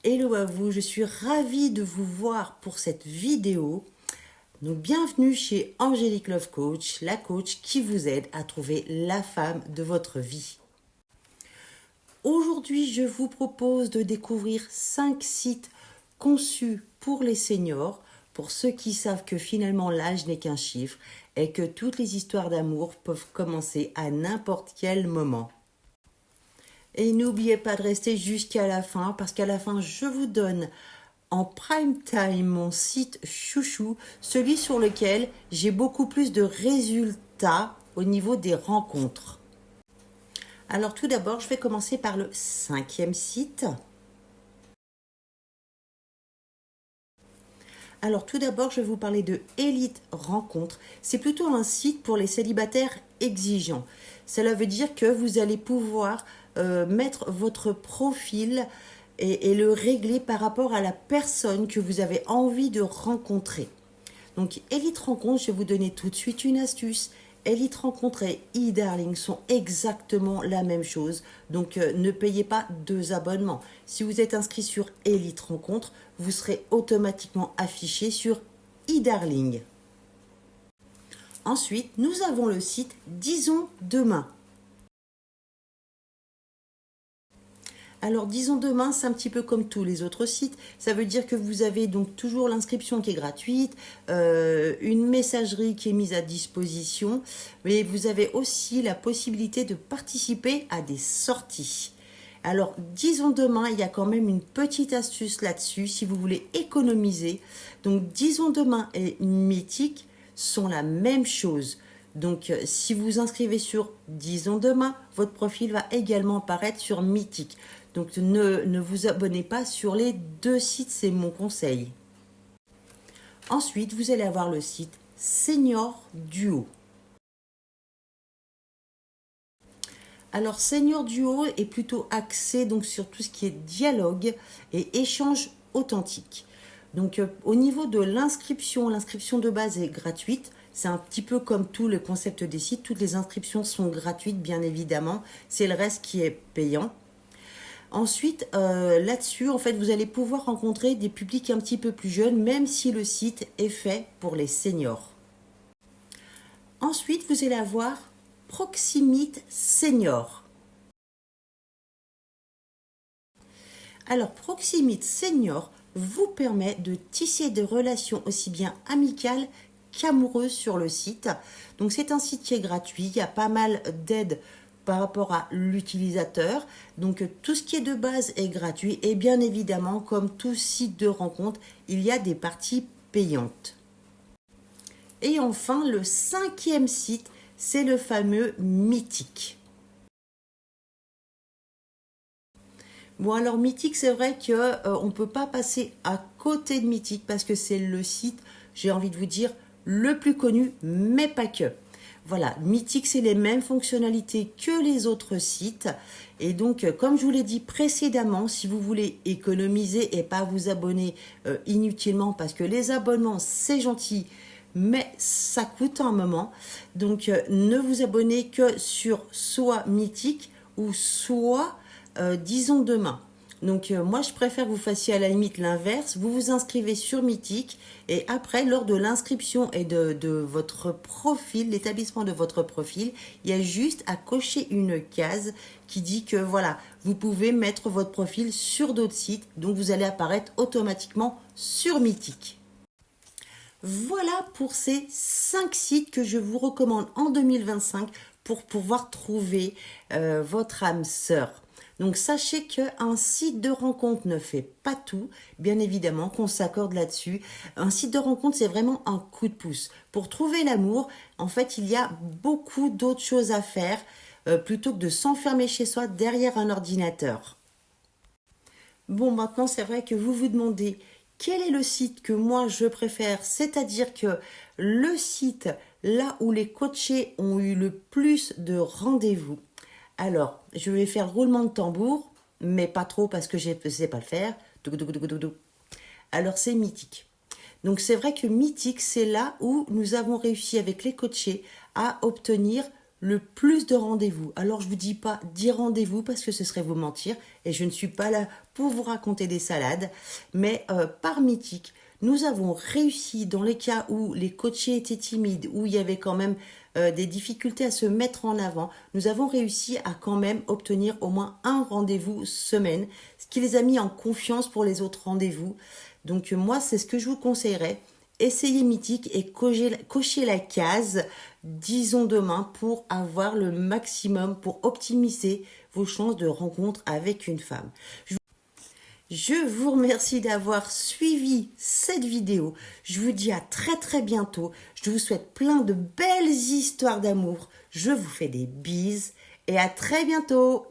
Hello à vous, je suis ravie de vous voir pour cette vidéo. Donc bienvenue chez Angélique Love Coach, la coach qui vous aide à trouver la femme de votre vie. Aujourd'hui, je vous propose de découvrir 5 sites conçus pour les seniors, pour ceux qui savent que finalement l'âge n'est qu'un chiffre et que toutes les histoires d'amour peuvent commencer à n'importe quel moment. Et n'oubliez pas de rester jusqu'à la fin parce qu'à la fin, je vous donne en prime time mon site chouchou, celui sur lequel j'ai beaucoup plus de résultats au niveau des rencontres. Alors tout d'abord, je vais commencer par le 5e site. Alors tout d'abord, je vais vous parler de Elite Rencontre. C'est plutôt un site pour les célibataires exigeants. Cela veut dire que vous allez pouvoir mettre votre profil et le régler par rapport à la personne que vous avez envie de rencontrer. Donc Elite Rencontre, je vais vous donner tout de suite une astuce. Elite Rencontre et e-Darling sont exactement la même chose. Donc ne payez pas 2 abonnements. Si vous êtes inscrit sur Elite Rencontre, vous serez automatiquement affiché sur e-Darling. Ensuite, nous avons le site Disons Demain. Alors, Disons Demain, c'est un petit peu comme tous les autres sites. Ça veut dire que vous avez donc toujours l'inscription qui est gratuite, une messagerie qui est mise à disposition, mais vous avez aussi la possibilité de participer à des sorties. Alors, Disons Demain, il y a quand même une petite astuce là-dessus si vous voulez économiser. Donc, Disons Demain et Mythique sont la même chose. Donc, si vous vous inscrivez sur Disons Demain, votre profil va également apparaître sur Mythique. Donc, ne vous abonnez pas sur les 2 sites, c'est mon conseil. Ensuite, vous allez avoir le site Senior Duo. Alors, Senior Duo est plutôt axé donc, sur tout ce qui est dialogue et échange authentique. Donc, au niveau de l'inscription de base est gratuite. C'est un petit peu comme tout le concept des sites. Toutes les inscriptions sont gratuites, bien évidemment. C'est le reste qui est payant. Ensuite, là-dessus, en fait, vous allez pouvoir rencontrer des publics un petit peu plus jeunes, même si le site est fait pour les seniors. Ensuite, vous allez avoir Proximite Senior. Alors, Proximite Senior vous permet de tisser des relations aussi bien amicales qu'amoureuses sur le site. Donc, c'est un site qui est gratuit. Il y a pas mal d'aides par rapport à l'utilisateur. Donc, tout ce qui est de base est gratuit. Et bien évidemment, comme tout site de rencontre, il y a des parties payantes. Et enfin, le 5e site, c'est le fameux Mythique. Bon, alors Mythique, c'est vrai qu'on ne peut pas passer à côté de Mythique parce que c'est le site, j'ai envie de vous dire, le plus connu, mais pas que. Voilà, Mythique, c'est les mêmes fonctionnalités que les autres sites. Et donc, comme je vous l'ai dit précédemment, si vous voulez économiser et pas vous abonner inutilement, parce que les abonnements, c'est gentil, mais ça coûte un moment. Donc, ne vous abonnez que sur soit Mythique ou soit Disons Demain. Donc moi je préfère que vous fassiez à la limite l'inverse, vous vous inscrivez sur Mythique et après lors de l'inscription et de votre profil, l'établissement de votre profil, il y a juste à cocher une case qui dit que voilà, vous pouvez mettre votre profil sur d'autres sites, donc vous allez apparaître automatiquement sur Mythique. Voilà pour ces 5 sites que je vous recommande en 2025 pour pouvoir trouver votre âme sœur. Donc sachez qu'un site de rencontre ne fait pas tout, bien évidemment qu'on s'accorde là-dessus. Un site de rencontre, c'est vraiment un coup de pouce. Pour trouver l'amour, en fait, il y a beaucoup d'autres choses à faire plutôt que de s'enfermer chez soi derrière un ordinateur. Bon, maintenant, c'est vrai que vous vous demandez quel est le site que moi je préfère, c'est-à-dire que le site là où les coachés ont eu le plus de rendez-vous. Alors, je vais faire le roulement de tambour, mais pas trop parce que je ne sais pas le faire. Alors, c'est Mythique. Donc, c'est vrai que Mythique, c'est là où nous avons réussi avec les coachés à obtenir le plus de rendez-vous. Alors je vous dis pas 10 rendez-vous parce que ce serait vous mentir et je ne suis pas là pour vous raconter des salades, mais par Mythique, nous avons réussi dans les cas où les coachés étaient timides, où il y avait quand même des difficultés à se mettre en avant, nous avons réussi à quand même obtenir au moins un rendez-vous semaine, ce qui les a mis en confiance pour les autres rendez-vous. Donc moi, c'est ce que je vous conseillerais. Essayez Mythique et cochez la case, disons demain, pour avoir le maximum, pour optimiser vos chances de rencontre avec une femme. Je vous remercie d'avoir suivi cette vidéo. Je vous dis à très très bientôt. Je vous souhaite plein de belles histoires d'amour. Je vous fais des bises et à très bientôt.